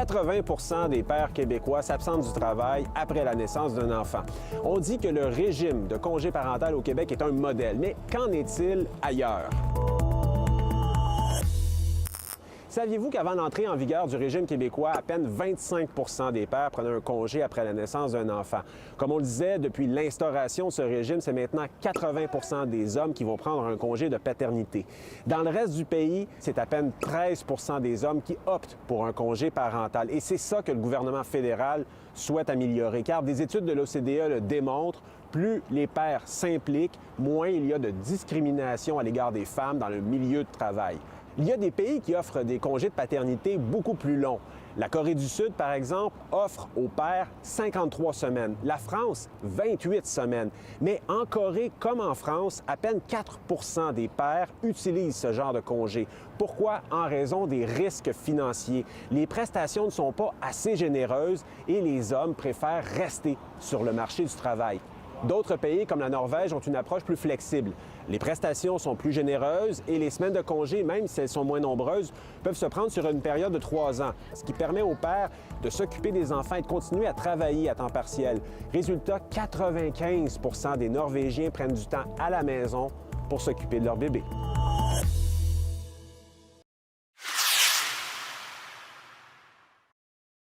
80 des pères québécois s'absentent du travail après la naissance d'un enfant. On dit que le régime de congé parental au Québec est un modèle, mais qu'en est-il ailleurs? Saviez-vous qu'avant l'entrée en vigueur du régime québécois, à peine 25 des pères prenaient un congé après la naissance d'un enfant? Comme on le disait, depuis l'instauration de ce régime, c'est maintenant 80 des hommes qui vont prendre un congé de paternité. Dans le reste du pays, c'est à peine 13 des hommes qui optent pour un congé parental. Et c'est ça que le gouvernement fédéral souhaite améliorer, car des études de l'OCDE le démontrent, plus les pères s'impliquent, moins il y a de discrimination à l'égard des femmes dans le milieu de travail. Il y a des pays qui offrent des congés de paternité beaucoup plus longs. La Corée du Sud, par exemple, offre aux pères 53 semaines. La France, 28 semaines. Mais en Corée, comme en France, à peine 4 des pères utilisent ce genre de congé. Pourquoi? En raison des risques financiers. Les prestations ne sont pas assez généreuses et les hommes préfèrent rester sur le marché du travail. D'autres pays, comme la Norvège, ont une approche plus flexible. Les prestations sont plus généreuses et les semaines de congé, même si elles sont moins nombreuses, peuvent se prendre sur une période de 3 ans, ce qui permet aux pères de s'occuper des enfants et de continuer à travailler à temps partiel. Résultat, 95 des Norvégiens prennent du temps à la maison pour s'occuper de leur bébé.